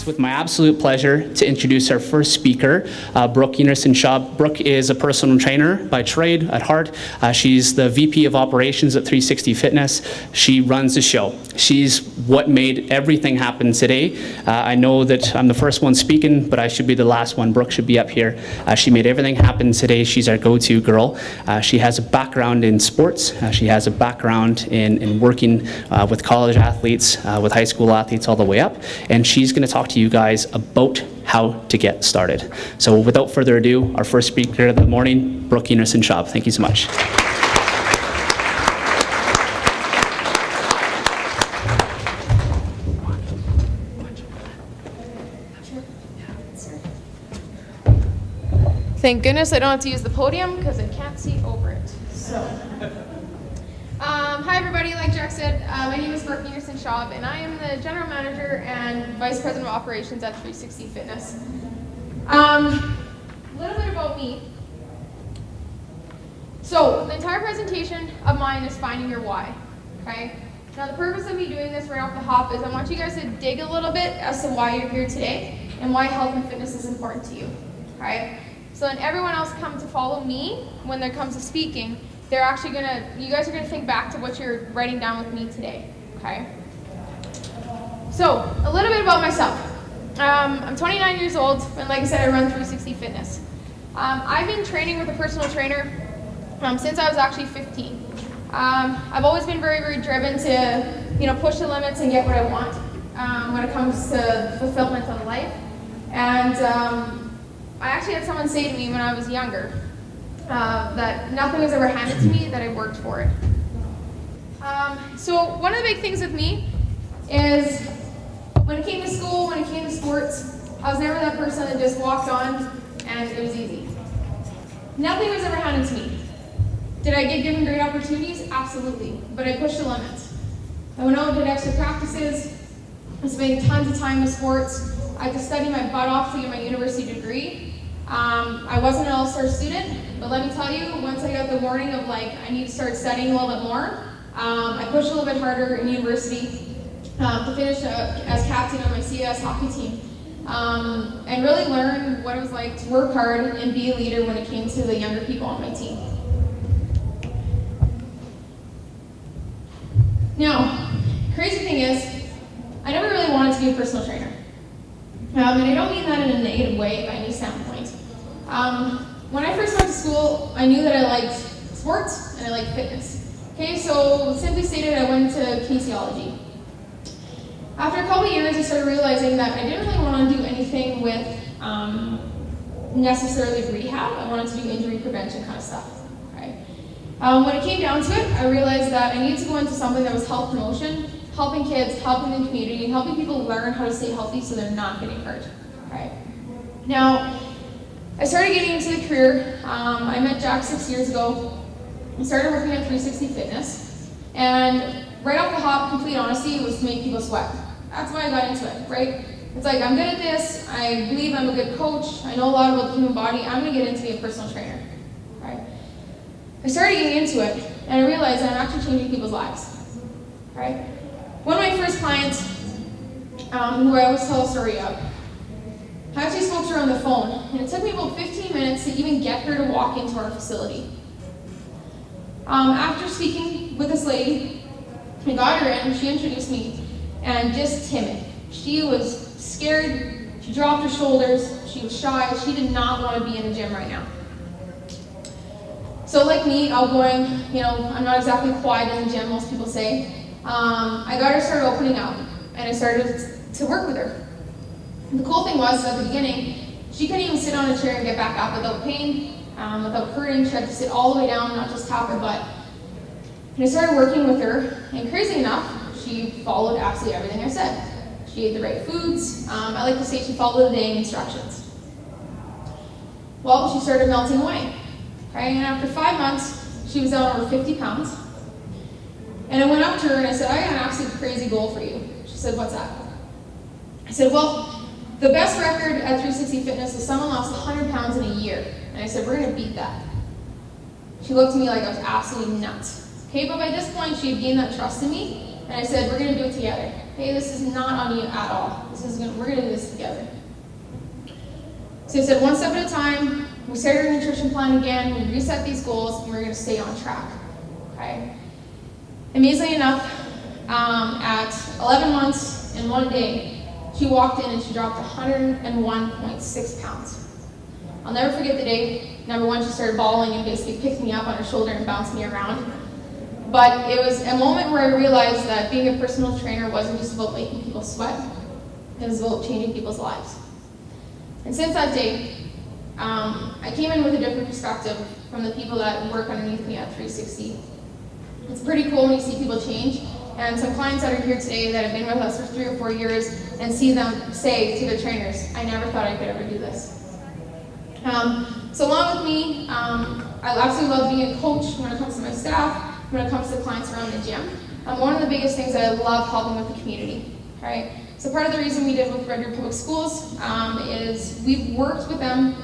with my absolute pleasure to introduce our first speaker, Brookes. Brooke is a personal trainer by trade at heart. She's the VP of Operations at 360 Fitness. She runs the show. She's what made everything happen today. I know that I'm the first one speaking, but I should be the last one. Brooke should be up here. She made everything happen today. She's our go-to girl. She has a background in sports. She has a background in working with college athletes, with high school athletes all the way up. And she's going to talk to you guys about how to get started. So without further ado, our first speaker of the morning, Brookes. Thank you so much. Thank goodness I don't have to use the podium because I can't see over it. So, hi everybody. Like Jack said, my name is Brookes, and I am the General Manager and Vice President of Operations at 360 Fitness. A little bit about me. So, the entire presentation of mine is finding your why. Okay. Now, the purpose of me doing this right off the hop is I want you guys to dig a little bit as to why you're here today and why health and fitness is important to you. Okay. So then everyone else come to follow me when it comes to speaking, they're actually you guys are gonna think back to what you're writing down with me today, okay? So, a little bit about myself. I'm 29 years old, and like I said, I run 360 Fitness. I've been training with a personal trainer since I was actually 15. I've always been very, very driven to, push the limits and get what I want when it comes to fulfillment of life. And I actually had someone say to me when I was younger that nothing was ever handed to me, that I worked for it. So one of the big things with me is when it came to school, when it came to sports, I was never that person that just walked on and it was easy. Nothing was ever handed to me. Did I get given great opportunities? Absolutely, but I pushed the limits. I went out and did extra practices. I spent tons of time with sports. I had to study my butt off to get my university degree. I wasn't an all-star student, but let me tell you, once I got the warning of I need to start studying a little bit more, I pushed a little bit harder in university to finish as captain of my CS hockey team, and really learn what it was like to work hard and be a leader when it came to the younger people on my team. Now, crazy thing is, I never really wanted to be a personal trainer. And I don't mean that in a negative way by any standpoint. When I first went to school, I knew that I liked sports and I liked fitness. Okay, so simply stated, I went into kinesiology. After a couple of years, I started realizing that I didn't really want to do anything with necessarily rehab. I wanted to do injury prevention kind of stuff. Okay? When it came down to it, I realized that I needed to go into something that was health promotion, helping kids, helping the community, and helping people learn how to stay healthy so they're not getting hurt. Right? Now, I started getting into the career. I met Jack 6 years ago. I started working at 360 Fitness. And right off the hop, complete honesty, was to make people sweat. That's why I got into it, right? It's like, I'm good at this. I believe I'm a good coach. I know a lot about the human body. I'm going to get into be a personal trainer. Right? I started getting into it, and I realized that I'm actually changing people's lives. Right? One of my first clients, who I always tell a story of, I actually spoke to her on the phone, and it took me about 15 minutes to even get her to walk into our facility. After speaking with this lady, I got her in, she introduced me, and just timid. She was scared, she dropped her shoulders, she was shy, she did not want to be in the gym right now. So like me, outgoing, I'm not exactly quiet in the gym, most people say. I got her started opening up, and I started to work with her. And the cool thing was, at the beginning, she couldn't even sit on a chair and get back up without pain, without hurting. She had to sit all the way down, not just tap her butt. And I started working with her, and crazy enough, she followed absolutely everything I said. She ate the right foods. I like to say she followed the dang instructions. Well, she started melting away. Okay? And after 5 months, she was down over 50 pounds. And I went up to her and I said, I got an absolute crazy goal for you. She said, what's that? I said, well, the best record at 360 Fitness is someone lost 100 pounds in a year. And I said, we're going to beat that. She looked at me like I was absolutely nuts. Okay, but by this point, she had gained that trust in me. And I said, we're going to do it together. Okay, this is not on you at all. We're gonna do this together. So I said, one step at a time. We started our nutrition plan again. We reset these goals, and we're gonna stay on track. Okay. Amazingly enough, at 11 months and 1 day, she walked in and she dropped 101.6 pounds. I'll never forget the day. Number one, she started bawling and basically picked me up on her shoulder and bounced me around. But it was a moment where I realized that being a personal trainer wasn't just about making people sweat, it was about changing people's lives. And since that day, I came in with a different perspective from the people that work underneath me at 360. It's pretty cool when you see people change. And some clients that are here today that have been with us for 3 or 4 years and see them say to their trainers, I never thought I could ever do this. So along with me, I absolutely love being a coach when it comes to my staff, when it comes to clients around the gym. One of the biggest things that I love helping with the community. Right? So part of the reason we did with Red Deer Public Schools is we've worked with them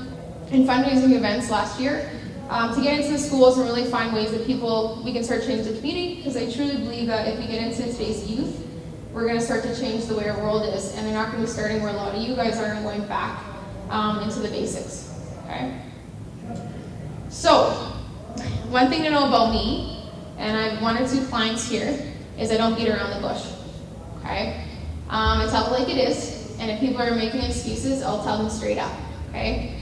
in fundraising events last year to get into the schools and really find ways that we can start changing the community, because I truly believe that if we get into today's youth, we're going to start to change the way our world is, and they're not going to be starting where a lot of you guys are and going back into the basics. Okay? So, one thing to know about me, and I have 1 or 2 clients here, is I don't beat around the bush. Okay? I tell it like it is, and if people are making excuses, I'll tell them straight up. Okay?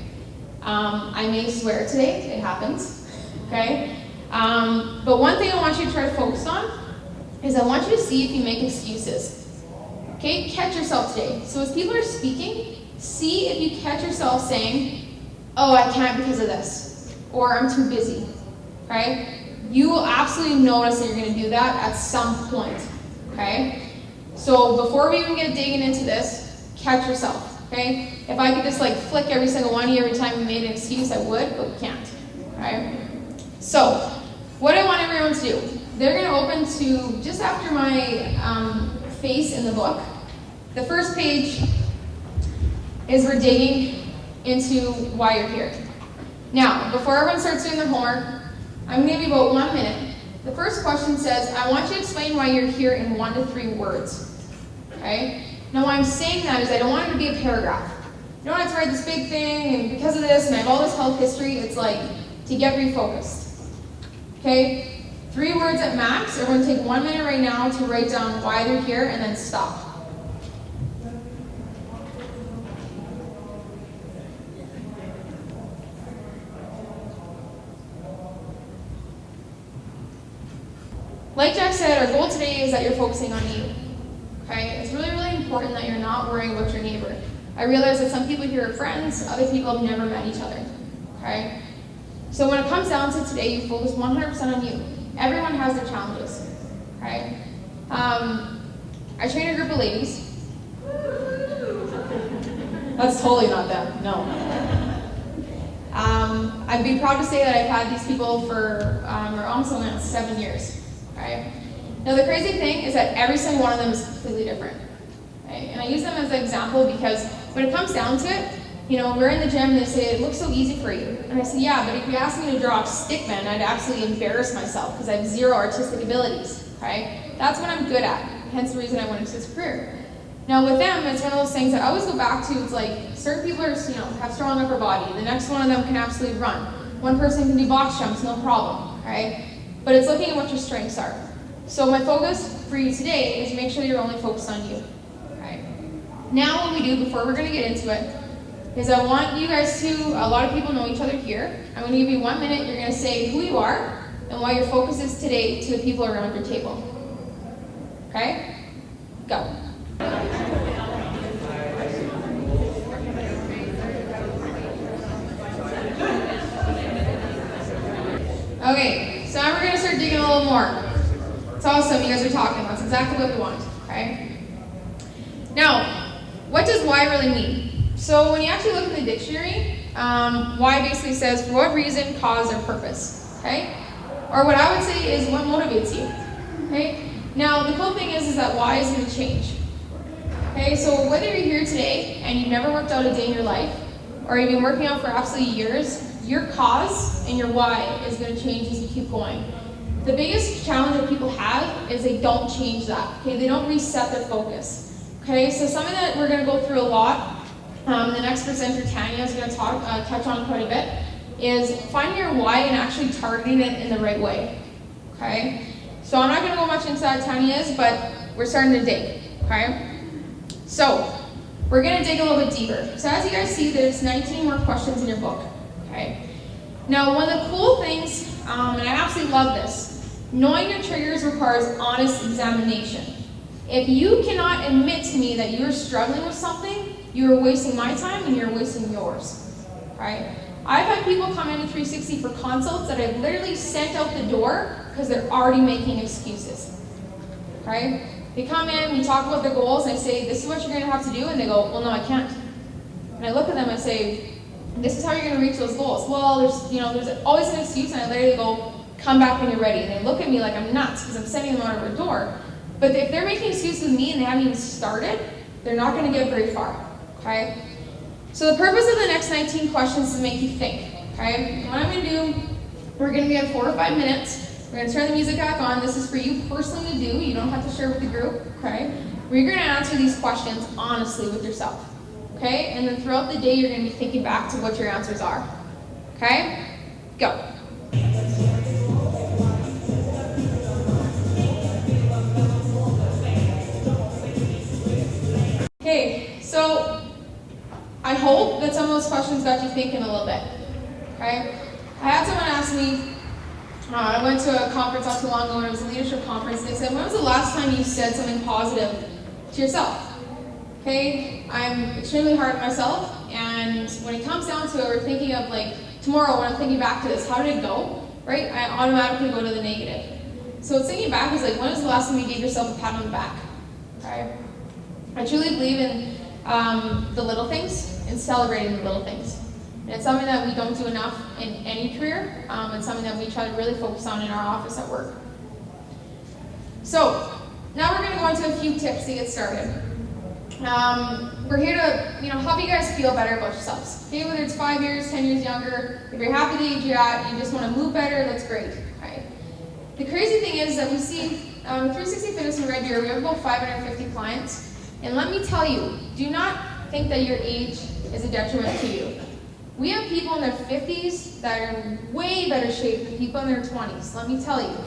I may swear today, it happens. Okay? But one thing I want you to try to focus on is I want you to see if you make excuses. Okay? Catch yourself today. So as people are speaking, see if you catch yourself saying, oh, I can't because of this, or I'm too busy. Okay? You will absolutely notice that you're going to do that at some point. Okay? So before we even get digging into this, catch yourself. Okay? If I could just like flick every single one of you every time we made an excuse, I would, but we can't. Okay? So what I want everyone to do, they're going to open to just after my face in the book. The first page is we're digging into why you're here. Now, before everyone starts doing their homework, I'm going to give you about 1 minute. The first question says, I want you to explain why you're here in 1 to 3 words. Okay? Now, why I'm saying that is I don't want it to be a paragraph. You don't have to write this big thing, and because of this, and I have all this health history, it's like to get refocused. Okay? 3 words at max. Everyone take 1 minute right now to write down why they're here, and then stop. Like Jack said, our goal today is that you're focusing on you. Okay? It's really, really important that you're not worrying about your neighbor. I realize that some people here are friends, other people have never met each other. Okay? So when it comes down to today, you focus 100% on you. Everyone has their challenges. Okay? I train a group of ladies. That's totally not them, no. I'd be proud to say that I've had these people for almost 7 years. Okay? Now the crazy thing is that every single one of them is completely different. Okay? And I use them as an example because when it comes down to it, you know, we're in the gym and they say, it looks so easy for you. And I said, yeah, but if you asked me to draw a stickman, I'd absolutely embarrass myself because I have 0 artistic abilities. Okay? That's what I'm good at, hence the reason I went into this career. Now with them, it's one of those things that I always go back to. It's like certain people are, you know, have strong upper body. The next one of them can absolutely run. One person can do box jumps, no problem. Okay? But it's looking at what your strengths are. So my focus for you today is make sure you're only focused on you. Okay? Now what we do before we're going to get into it is I want you guys to, a lot of people know each other here. I'm going to give you 1 minute. You're going to say who you are and why your focus is today to the people around your table. Okay? Go. Okay, so now we're going to start digging a little more. It's awesome, you guys are talking. That's exactly what we want, okay? Now, what does why really mean? So when you actually look in the dictionary, why basically says for what reason, cause, or purpose, okay? Or what I would say is what motivates you, okay? Now, the cool thing is that why is going to change. Okay, so whether you're here today and you've never worked out a day in your life, or you've been working out for absolutely years, your cause and your why is going to change as you keep going. The biggest challenge that people have is they don't change that, okay? They don't reset their focus, okay? So something that we're gonna go through a lot, the next presenter, Tanya, is gonna touch on quite a bit, is finding your why and actually targeting it in the right way, okay? So I'm not gonna go much into that, Tanya is, but we're starting to dig, okay? So, we're gonna dig a little bit deeper. So as you guys see, there's 19 more questions in your book, okay? Now, one of the cool things, and I absolutely love this, knowing your triggers requires honest examination. If you cannot admit to me that you're struggling with something, you are wasting my time and you're wasting yours, right? I've had people come into 360 for consults that I've literally sent out the door because they're already making excuses, right? They come in, we talk about their goals, and I say, this is what you're gonna have to do, and they go, well, no, I can't. And I look at them and say, this is how you're gonna reach those goals. Well, there's always an excuse, and I literally go, come back when you're ready. And they look at me like I'm nuts because I'm sending them out of a door. But if they're making excuses with me and they haven't even started, they're not gonna get very far, okay? So the purpose of the next 19 questions is to make you think, okay? What I'm gonna do, we're gonna be at 4 or 5 minutes. We're gonna turn the music back on. This is for you personally to do. You don't have to share with the group, okay? We're gonna answer these questions honestly with yourself, okay? And then throughout the day, you're gonna be thinking back to what your answers are, okay? Go. Okay, so I hope that some of those questions got you thinking a little bit, okay? I had someone ask me, I went to a conference not too long ago, and it was a leadership conference, and they said, when was the last time you said something positive to yourself? Okay, I'm extremely hard on myself, and when it comes down to it, we're thinking of like, tomorrow when I'm thinking back to this, how did it go, right? I automatically go to the negative. So thinking back is like, when was the last time you gave yourself a pat on the back, okay? I truly believe in the little things and celebrating the little things. And it's something that we don't do enough in any career. It's something that we try to really focus on in our office at work. So now we're going to go into a few tips to get started. We're here to help you guys feel better about yourselves. Okay, whether it's 5 years, 10 years younger, if you're happy the age you're at, you just want to move better, that's great. Right? The crazy thing is that we see 360 Fitness in Red Deer, we have about 550 clients. And let me tell you, do not think that your age is a detriment to you. We have people in their 50s that are in way better shape than people in their 20s, let me tell you.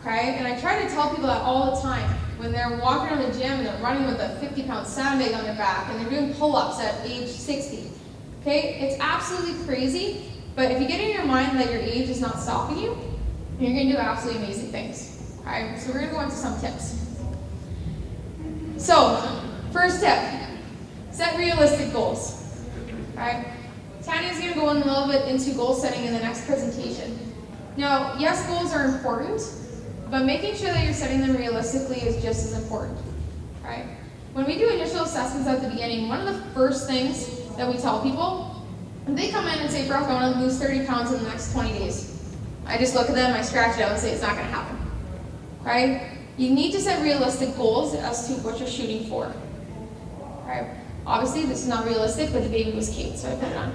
Okay? And I try to tell people that all the time. When they're walking around the gym and they're running with a 50-pound sandbag on their back and they're doing pull-ups at age 60. Okay? It's absolutely crazy, but if you get in your mind that your age is not stopping you, you're going to do absolutely amazing things. Okay? So we're going to go into some tips. So, first tip, set realistic goals. Okay? Tanya's going to go in a little bit into goal setting in the next presentation. Now, yes, goals are important, but making sure that you're setting them realistically is just as important. Okay? When we do initial assessments at the beginning, one of the first things that we tell people, they come in and say, Brooke, I want to lose 30 pounds in the next 20 days. I just look at them, I scratch it out and say, it's not going to happen. Okay? You need to set realistic goals as to what you're shooting for. Right? Obviously, this is not realistic, but the baby was cute, so I put it on.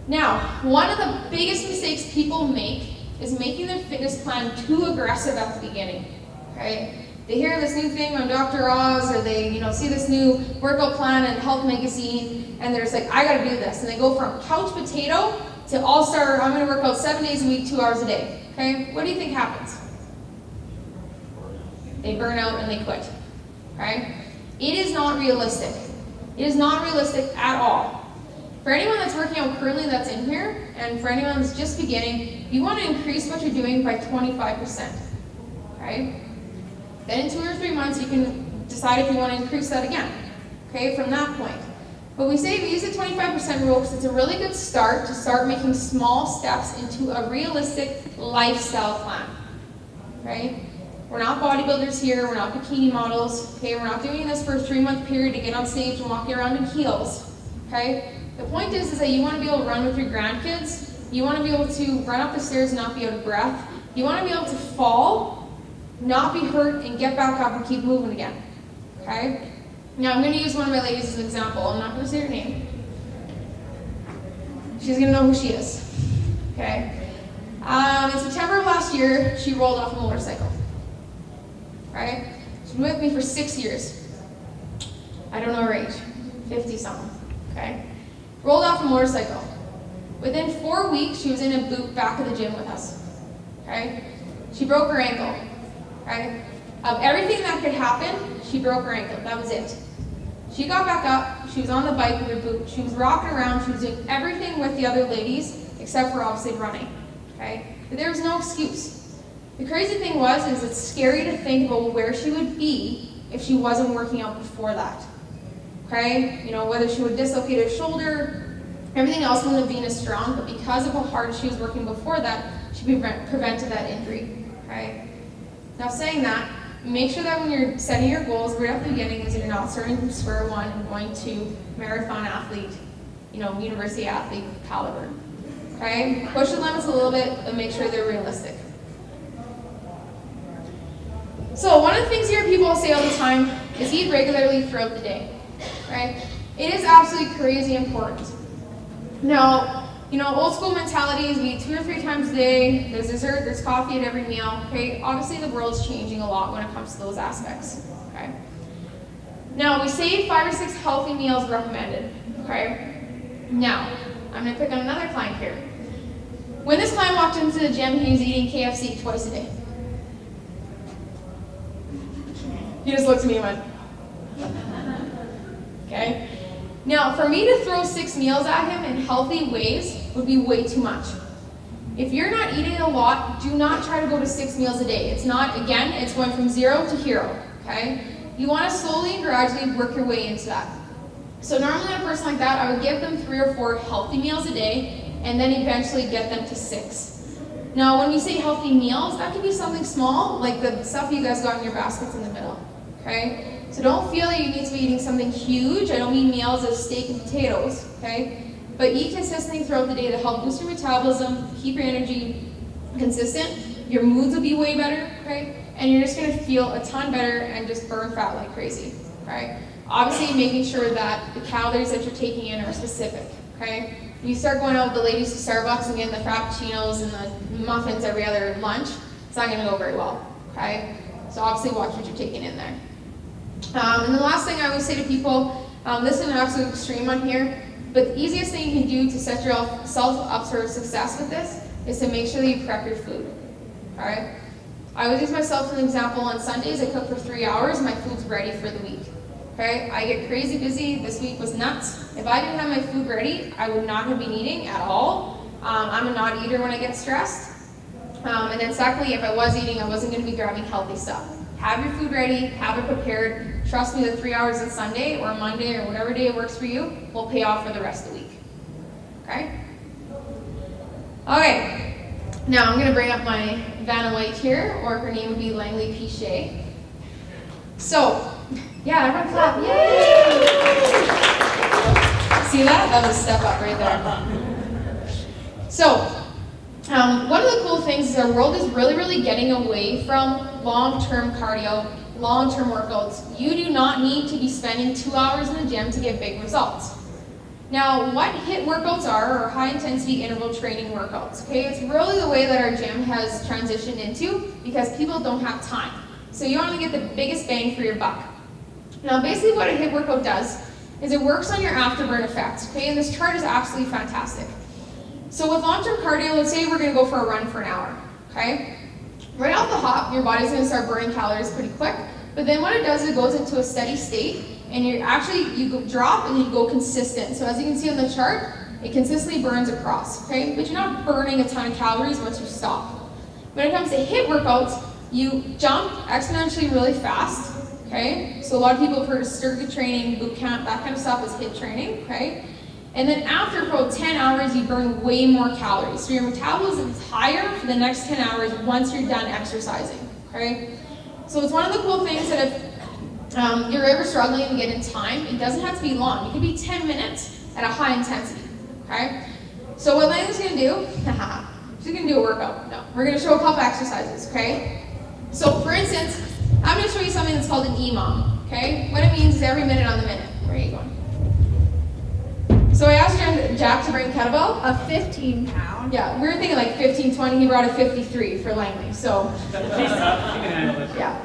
Now, one of the biggest mistakes people make is making their fitness plan too aggressive at the beginning. Okay? They hear this new thing on Dr. Oz, or they see this new workout plan in Health Magazine, and they're just like, I gotta do this. And they go from couch potato to all-star, I'm gonna work out 7 days a week, 2 hours a day. Okay, what do you think happens? They burn out and they quit. Okay? It is not realistic. It is not realistic at all. For anyone that's working out currently that's in here, and for anyone that's just beginning, you want to increase what you're doing by 25%. Okay? Then in 2 or 3 months, you can decide if you want to increase that again. Okay, from that point. But we say we use the 25% rule because it's a really good start to start making small steps into a realistic lifestyle plan. Okay? We're not bodybuilders here, we're not bikini models, okay? We're not doing this for a 3-month period to get on stage and walking around in heels. Okay? The point is that you want to be able to run with your grandkids, you want to be able to run up the stairs and not be out of breath, you want to be able to fall, not be hurt, and get back up and keep moving again. Okay? Now, I'm going to use one of my ladies as an example. I'm not going to say her name. She's going to know who she is. Okay? In September of last year, she rolled off a motorcycle. Right? She's been with me for 6 years. I don't know her age, 50 something. Okay? Rolled off a motorcycle. Within 4 weeks, she was in a boot back at the gym with us. Okay? She broke her ankle. Right? Of everything that could happen, she broke her ankle. That was it. She got back up, she was on the bike with her boot, she was rocking around, she was doing everything with the other ladies, except for obviously running. Okay? But there was no excuse. The crazy thing is it's scary to think about where she would be if she wasn't working out before that. Okay? You know, whether she would dislocate her shoulder, everything else wouldn't have been as strong, but because of how hard she was working before that, she prevented that injury. Okay? Now saying that, make sure that when you're setting your goals right at the beginning is you're not starting from square one and going to marathon athlete, you know, university athlete caliber. Okay? Push the limits a little bit and make sure they're realistic. So one of the things you hear people say all the time is eat regularly throughout the day. Right? It is absolutely crazy important. Now, you know, old school mentalities, we eat 2 or 3 times a day, there's dessert, there's coffee at every meal, okay? Obviously the world's changing a lot when it comes to those aspects, okay? Now, we say 5 or 6 healthy meals recommended, okay? Now, I'm gonna pick on another client here. When this client walked into the gym, he was eating KFC twice a day. He just looked at me and went, okay? Now, for me to throw 6 meals at him in healthy ways would be way too much. If you're not eating a lot, do not try to go to 6 meals a day. It's not, again, it's going from 0 to hero, okay? You want to slowly and gradually work your way into that. So normally on a person like that, I would give them 3 or 4 healthy meals a day and then eventually get them to 6. Now, when we say healthy meals, that can be something small, like the stuff you guys got in your baskets in the middle, okay? So don't feel that you need to be eating something huge. I don't mean meals of steak and potatoes, okay? But eat consistently throughout the day to help boost your metabolism, keep your energy consistent. Your moods will be way better, okay? And you're just gonna feel a ton better and just burn fat like crazy, right? Obviously making sure that the calories that you're taking in are specific, okay? When you start going out with the ladies to Starbucks and getting the frappuccinos and the muffins every other lunch, it's not gonna go very well, okay? So obviously watch what you're taking in there. And the last thing I always say to people, this is an absolute extreme one here, but the easiest thing you can do to set yourself up for success with this is to make sure that you prep your food. Alright? I always use myself as an example. On Sundays, I cook for 3 hours and my food's ready for the week. Okay? I get crazy busy. This week was nuts. If I didn't have my food ready, I would not have been eating at all. I'm a not eater when I get stressed. And then secondly, if I was eating, I wasn't going to be grabbing healthy stuff. Have your food ready, have it prepared. Trust me, the 3 hours on Sunday or Monday or whatever day it works for you will pay off for the rest of the week. Okay? Okay. Now I'm going to bring up my Vanna White here, or her name would be Langley Pichet. So, yeah, everyone clap. Yay! See that? That was a step up right there. So, one of the cool things is our world is really getting away from long-term cardio, long-term workouts. You do not need to be spending 2 hours in the gym to get big results. Now, what HIIT workouts are high-intensity interval training workouts. Okay, it's really the way that our gym has transitioned into because people don't have time. So you want to get the biggest bang for your buck. Now, basically what a HIIT workout does is it works on your afterburn effect. Okay, and this chart is absolutely fantastic. So with long-term cardio, let's say we're going to go for a run for an hour. Okay. Right off the hop, your body's going to start burning calories pretty quick, but then what it does is it goes into a steady state, and you go drop and then you go consistent. So as you can see on the chart, it consistently burns across, okay? But you're not burning a ton of calories once you stop. When it comes to HIIT workouts, you jump exponentially really fast, okay? So a lot of people have heard of circuit training, boot camp, that kind of stuff is HIIT training, okay? And then after about 10 hours, you burn way more calories. So your metabolism is higher for the next 10 hours once you're done exercising, okay? So it's one of the cool things that if you're ever struggling to get in time, it doesn't have to be long. It could be 10 minutes at a high intensity, okay? So what Langley's gonna do, she's gonna do a workout. No, we're gonna show a couple exercises, okay? So for instance, I'm gonna show you something that's called an EMOM, okay? What it means is every minute on the minute. Where are you going? So I asked Jack to bring a kettlebell. A 15-pound. Yeah, we were thinking like 15, 20. He brought a 53 for Langley. So, yeah.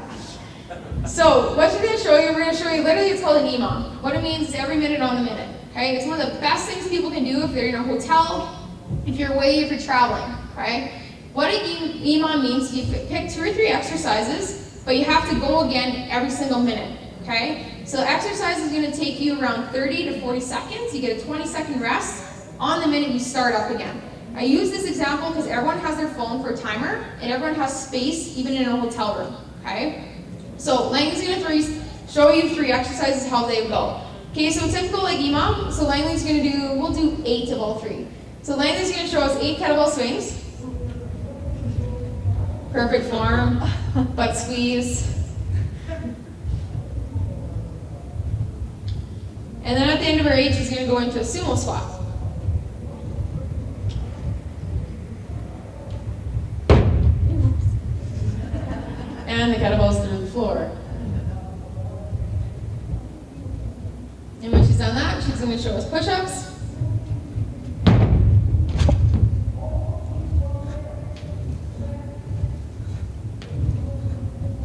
So what she's going to show you, we're going to show you, literally it's called an EMOM. What it means is every minute on the minute. Okay? It's one of the best things people can do if they're in a hotel, if you're away, if you're traveling. Okay? What an EMOM means, you pick 2 or 3 exercises, but you have to go again every single minute. Okay? So the exercise is going to take you around 30 to 40 seconds. You get a 20-second rest. On the minute, you start up again. I use this example because everyone has their phone for a timer, and everyone has space, even in a hotel room. Okay? So Langley's going to show you 3 exercises, how they go. Okay, so typical like EMOM, so Langley's going to do, we'll do 8 of all 3. So Langley's going to show us 8 kettlebell swings. Perfect form, butt squeeze. And then at the end of her 8, she's going to go into a sumo squat. And the kettlebell's through the floor. And when she's done that, she's going to show us push-ups.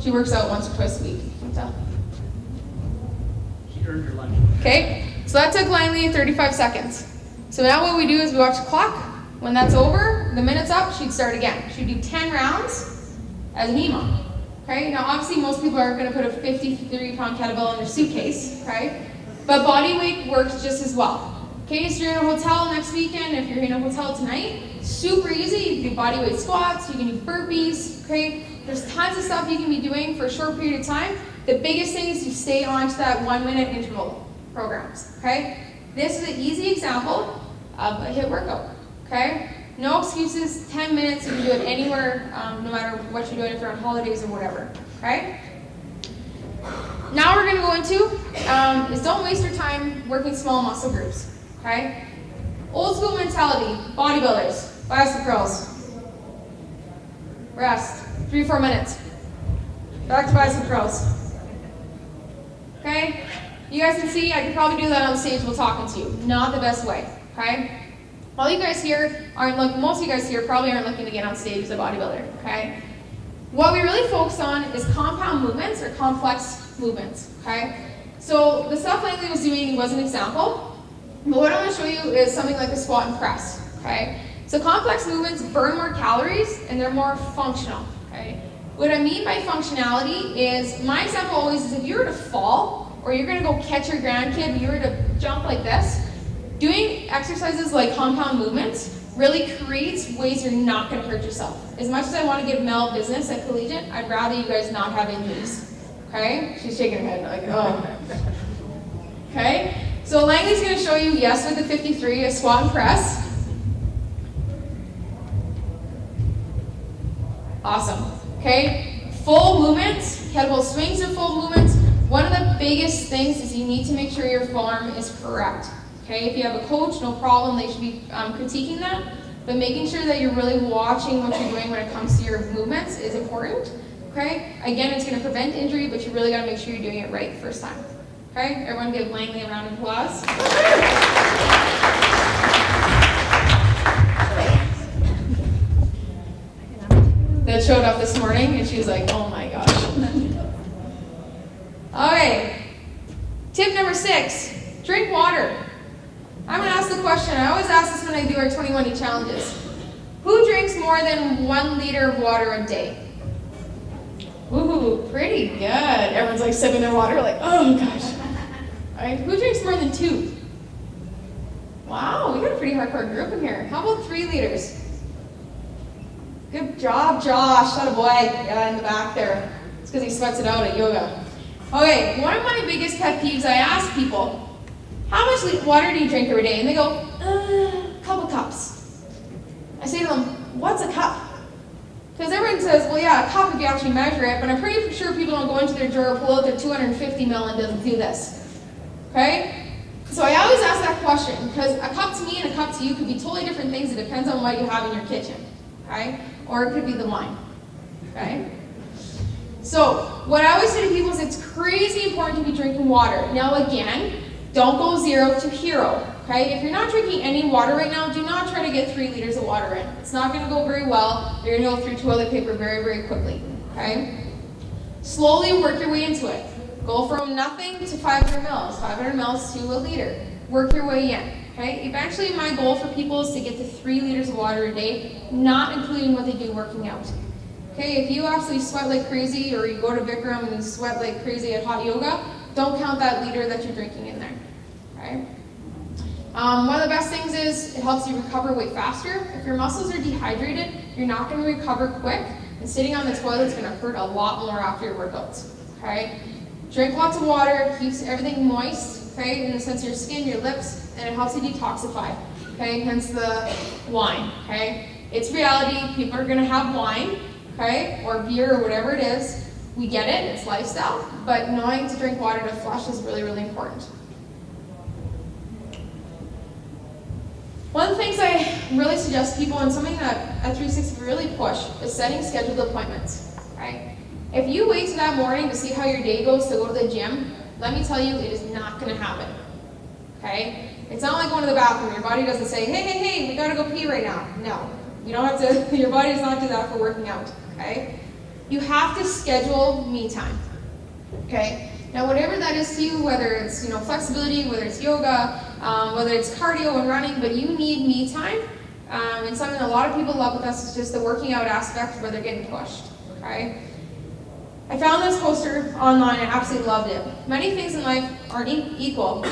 She works out once or twice a week, you can tell. She earned her lunch. Okay, so that took Langley 35 seconds. So now what we do is we watch the clock. When that's over, the minute's up, she'd start again. She'd do 10 rounds as an EMOM. Okay, now obviously most people aren't going to put a 53-pound kettlebell in their suitcase, right? But body weight works just as well. Okay, so you're in a hotel next weekend, if you're in a hotel tonight, super easy. You can do body weight squats, you can do burpees, okay? There's tons of stuff you can be doing for a short period of time. The biggest thing is to stay on to that 1-minute interval programs, okay? This is an easy example of a HIIT workout, okay? No excuses, 10 minutes, you can do it anywhere, no matter what you're doing, if you're on holidays or whatever, okay? Now we're gonna go into, is don't waste your time working small muscle groups, okay? Old school mentality, bodybuilders, bicep curls. Rest, 3-4 minutes. Back to bicep curls. Okay? You guys can see, I could probably do that on stage while talking to you. Not the best way, okay? All you guys here aren't looking, most of you guys here probably aren't looking to get on stage as a bodybuilder, okay? What we really focus on is compound movements or complex movements, okay? So the stuff Langley was doing was an example, but what I want to show you is something like a squat and press, okay? So complex movements burn more calories and they're more functional, okay? What I mean by functionality is, my example always is if you were to fall, or you're gonna go catch your grandkid, you were to jump like this, doing exercises like compound movements really creates ways you're not gonna hurt yourself. As much as I wanna give Mel business at Collegiate, I'd rather you guys not have injuries, okay? She's shaking her head like, oh. Okay, so Langley's gonna show you, yes, with the 53, a squat and press. Awesome, okay? Full movements, kettlebell swings are full movements. One of the biggest things is you need to make sure your form is correct. Okay, if you have a coach, no problem, they should be critiquing that, but making sure that you're really watching what you're doing when it comes to your movements is important. Okay, again, it's going to prevent injury, but you really got to make sure you're doing it right the first time. Okay, everyone give Langley a round of applause. That showed up this morning, and she was like, oh my gosh. Okay, tip number 6, drink water. I'm going to ask the question, I always ask this when I do our 21-day challenges. Who drinks more than 1 liter of water a day? Ooh, pretty good. Everyone's like sipping their water like, oh gosh. All right, who drinks more than 2? Wow, we got a pretty hardcore group in here. How about 3 liters? Good job, Josh. That a boy. Yeah, in the back there. It's because he sweats it out at yoga. Okay, one of my biggest pet peeves, I ask people, how much water do you drink every day? And they go, a couple cups. I say to them, what's a cup? Because everyone says, well, yeah, a cup if you actually measure it, but I'm pretty sure people don't go into their drawer, pull out their 250 ml and doesn't do this. Okay? So I always ask that question, because a cup to me and a cup to you could be totally different things. It depends on what you have in your kitchen. Okay? Or it could be the wine. Okay? So what I always say to people is it's crazy important to be drinking water. Now again, don't go 0 to hero. Okay? Okay, if you're not drinking any water right now, do not try to get 3 liters of water in. It's not going to go very well. You're going to go through toilet paper very, very quickly. Okay? Slowly work your way into it. Go from nothing to 500 mils, 500 mils to a liter. Work your way in. Okay? Eventually, my goal for people is to get to 3 liters of water a day, not including what they do working out. Okay, if you absolutely sweat like crazy, or you go to Bikram and you sweat like crazy at hot yoga, don't count that liter that you're drinking in there. Okay? One of the best things is it helps you recover way faster. If your muscles are dehydrated, you're not going to recover quick, and sitting on the toilet is going to hurt a lot more after your workouts. Okay? Drink lots of water, keeps everything moist, okay, in the sense of your skin, your lips, and it helps you detoxify. Okay, hence the wine. Okay? It's reality. People are going to have wine, okay, or beer or whatever it is. We get it, it's lifestyle, but knowing to drink water to flush is really, really important. One of the things I really suggest people, and something that at 360 we really push, is setting scheduled appointments. Right? If you wait till that morning to see how your day goes to go to the gym, let me tell you, it is not going to happen. Okay? It's not like going to the bathroom. Your body doesn't say, hey, we gotta go pee right now. No. You don't have to, your body does not do that for working out. Okay? You have to schedule me time. Okay? Now, whatever that is to you, whether it's flexibility, whether it's yoga, whether it's cardio and running, but you need me time. And something a lot of people love with us is just the working out aspect where they're getting pushed. Okay? I found this poster online. I absolutely loved it. Many things in life aren't equal,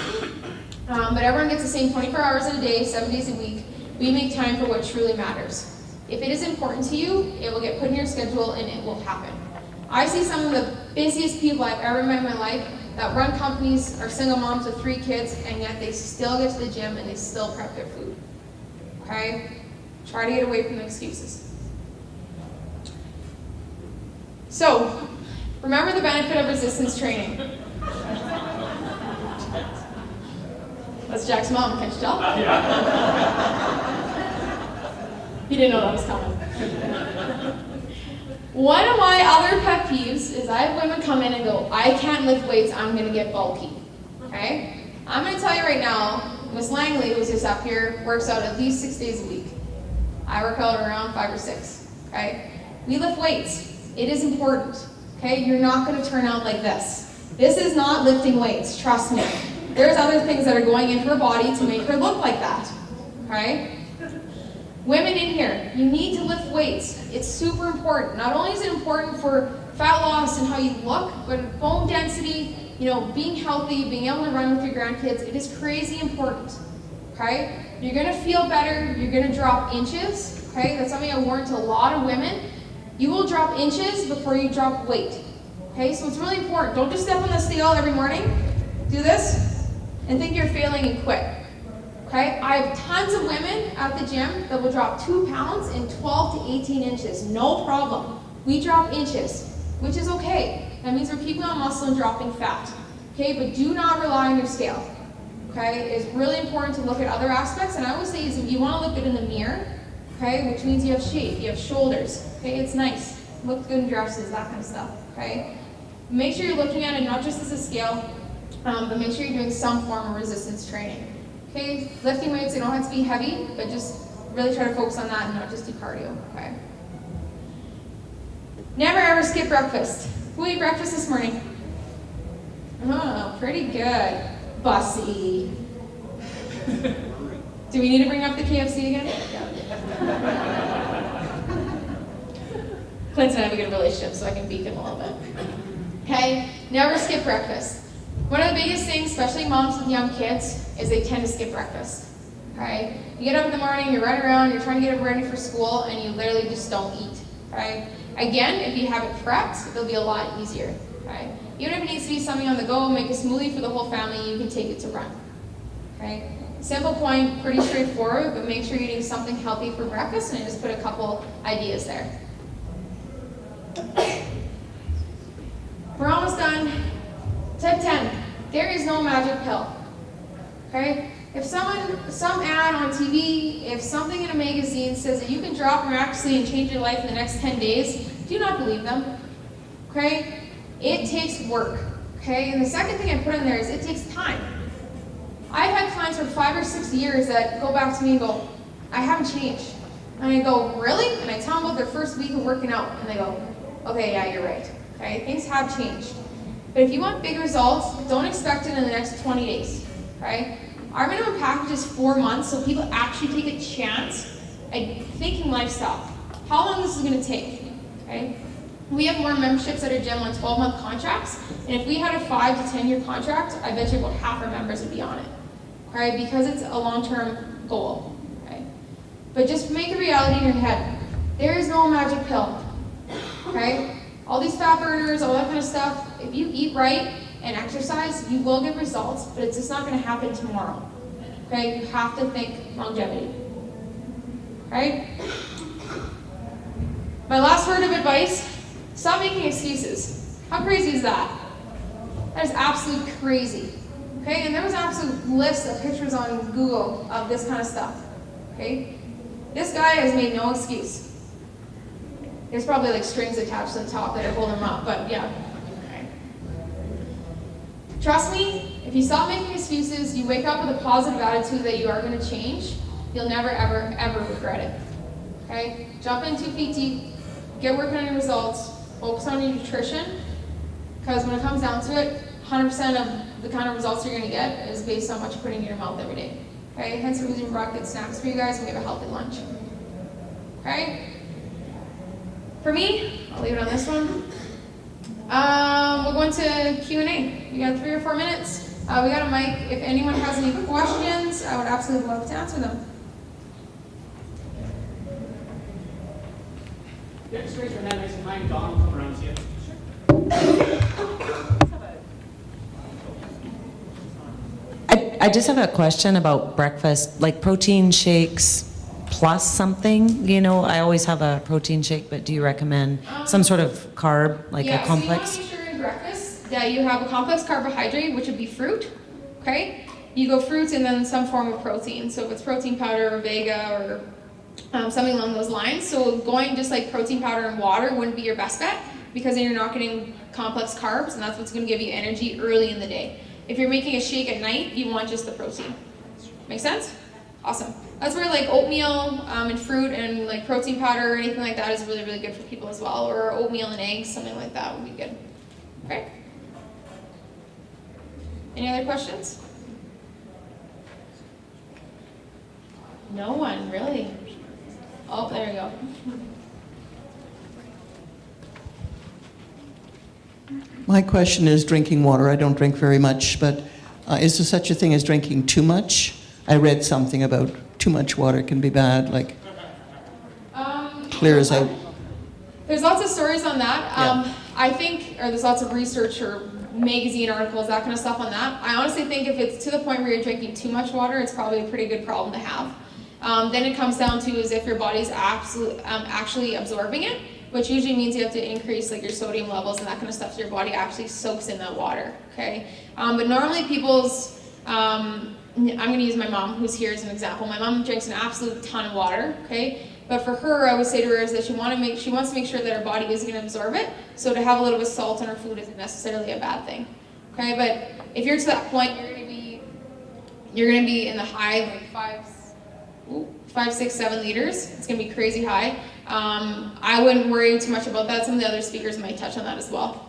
but everyone gets the same 24 hours in a day, 7 days a week. We make time for what truly matters. If it is important to you, it will get put in your schedule and it will happen. I see some of the busiest people I've ever met in my life that run companies, are single moms with 3 kids, and yet they still get to the gym and they still prep their food. Okay? Try to get away from the excuses. So, remember the benefit of resistance training. That's Jack's mom, can't you tell? He didn't know that was coming. One of my other pet peeves is I have women come in and go, I can't lift weights, I'm going to get bulky. Okay? I'm going to tell you right now, Miss Langley, who's just up here, works out at least 6 days a week. I work out around 5 or 6. Okay? We lift weights. It is important. Okay? You're not going to turn out like this. This is not lifting weights, trust me. There's other things that are going into her body to make her look like that. Okay? Women in here, you need to lift weights. It's super important. Not only is it important for fat loss and how you look, but bone density, being healthy, being able to run with your grandkids, it is crazy important. Okay? You're going to feel better. You're going to drop inches. Okay? That's something I warn to a lot of women. You will drop inches before you drop weight. Okay? So it's really important. Don't just step on the scale every morning. Do this and think you're failing and quit. Okay, I have tons of women at the gym that will drop 2 pounds in 12 to 18 inches. No problem. We drop inches, which is okay. That means we're keeping on muscle and dropping fat. Okay, but do not rely on your scale. Okay, it's really important to look at other aspects. And I always say is if you want to look good in the mirror, okay, which means you have shape, you have shoulders. Okay, it's nice. Look good in dresses, that kind of stuff. Okay, make sure you're looking at it not just as a scale, but make sure you're doing some form of resistance training. Okay, lifting weights, they don't have to be heavy, but just really try to focus on that and not just do cardio, okay? Never ever skip breakfast. Who ate breakfast this morning? Oh, pretty good. Bussy. Do we need to bring up the KFC again? Clinton and I have a good relationship, so I can beat him a little bit. Okay, never skip breakfast. One of the biggest things, especially moms with young kids, is they tend to skip breakfast. Okay? You get up in the morning, you're running around, you're trying to get them ready for school, and you literally just don't eat. Okay? Again, if you have it prepped, it'll be a lot easier. Okay? Even if it needs to be something on the go, make a smoothie for the whole family, you can take it to run. Okay? Simple point, pretty straightforward, but make sure you're eating something healthy for breakfast, and I just put a couple ideas there. We're almost done. Tip 10, there is no magic pill. Okay? If some ad on TV, if something in a magazine says that you can drop miraculously and change your life in the next 10 days, do not believe them. Okay? It takes work. Okay? And the second thing I put in there is it takes time. I've had clients friends for 5 or 6 years that go back to me and go, I haven't changed. And I go, really? And I tell them about their first week of working out, and they go, okay, yeah, you're right. Okay, things have changed. But if you want big results, don't expect it in the next 20 days. Okay? Our minimum package is 4 months, so people actually take a chance at thinking lifestyle. How long this is going to take? Okay? We have more memberships at our gym on 12-month contracts, and if we had a 5 to 10 year contract, I bet you about half our members would be on it. Okay? Because it's a long-term goal. Okay? But just make a reality in your head. There is no magic pill. Okay? All these fat burners, all that kind of stuff, if you eat right and exercise, you will get results, but it's just not going to happen tomorrow. Okay? You have to think longevity. Okay? My last word of advice, stop making excuses. How crazy is that? That is absolutely crazy. Okay? And there was an absolute list of pictures on Google of this kind of stuff. Okay? This guy has made no excuse. There's probably like strings attached to the top that are holding him up, but yeah. Okay. Trust me, if you stop making excuses, you wake up with a positive attitude that you are going to change, you'll never, ever, ever regret it. Okay? Jump into PT, get working on your results, focus on your nutrition, because when it comes down to it, 100% of the kind of results you're going to get is based on what you're putting in your mouth every day. Okay? Hence the reason we brought good snacks for you guys and we have a healthy lunch. Okay? For me, I'll leave it on this one. We'll go into Q&A. We got 3 or 4 minutes. We got a mic. If anyone has any questions, I would absolutely love to answer them. Yeah, just raise your hand nice and high and Don will come around to you. I just have a question about breakfast, like protein shakes plus something. You know, I always have a protein shake, but do you recommend some sort of carb, like a complex? So you want to make sure in breakfast that you have a complex carbohydrate, which would be fruit. Okay? You go fruits and then some form of protein. So if it's protein powder or Vega or something along those lines. So going just like protein powder and water wouldn't be your best bet, because then you're not getting complex carbs, and that's what's going to give you energy early in the day. If you're making a shake at night, you want just the protein. Make sense? Awesome. That's where like oatmeal and fruit and like protein powder or anything like that is really, really good for people as well. Or oatmeal and eggs, something like that would be good. Okay? Any other questions? No one, really? Oh, there you go. My question is drinking water. I don't drink very much, but is there such a thing as drinking too much? I read something about too much water can be bad, like clears out. There's lots of stories on that. I think, or there's lots of research or magazine articles, that kind of stuff on that. I honestly think if it's to the point where you're drinking too much water, it's probably a pretty good problem to have. Then it comes down to is if your body's actually absorbing it, which usually means you have to increase like your sodium levels and that kind of stuff so your body actually soaks in that water, okay? But normally people's, I'm going to use my mom who's here as an example. My mom drinks an absolute ton of water, okay? But for her, I would say to her is that she wants to make sure that her body is going to absorb it, so to have a little bit of salt in her food isn't necessarily a bad thing, okay? But if you're to that point, you're going to be in the high, like 5, 6, 7 liters. It's going to be crazy high. I wouldn't worry too much about that. Some of the other speakers might touch on that as well.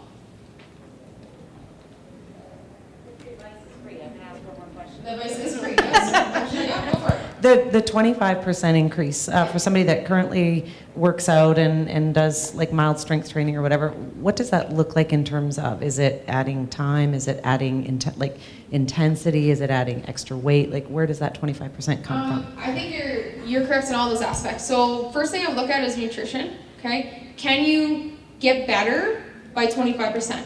The advice is free, yes. Yeah, go for it. The 25% increase for somebody that currently works out and does like mild strength training or whatever, what does that look like in terms of, is it adding time? Is it adding intensity? Is it adding extra weight? Like where does that 25% come from? I think you're correct in all those aspects. So first thing I would look at is nutrition, okay? Can you get better by 25%?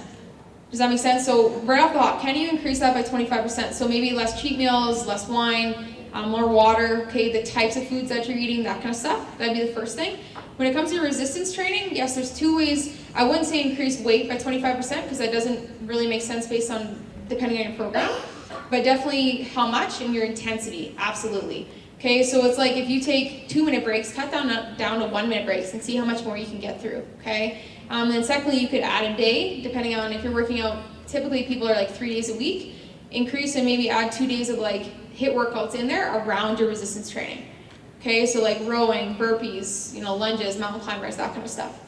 Does that make sense? So right off the hop, can you increase that by 25%? So maybe less cheat meals, less wine, more water, okay, the types of foods that you're eating, that kind of stuff. That'd be the first thing. When it comes to resistance training, yes, there's 2 ways. I wouldn't say increase weight by 25% because that doesn't really make sense based on depending on your program, but definitely how much and your intensity, absolutely. Okay, so it's like if you take 2-minute breaks, cut down to 1-minute breaks and see how much more you can get through, okay? Then secondly, you could add a day, depending on if you're working out, typically people are like 3 days a week, increase and maybe add 2 days of like HIIT workouts in there around your resistance training. Okay, so like rowing, burpees, lunges, mountain climbers, that kind of stuff.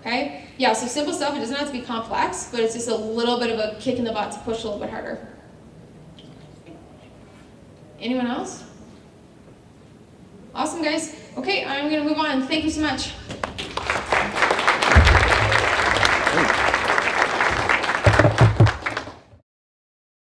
Okay, yeah, so simple stuff, it doesn't have to be complex, but it's just a little bit of a kick in the butt to push a little bit harder. Anyone else? Awesome, guys. Okay, I'm gonna move on. Thank you so much.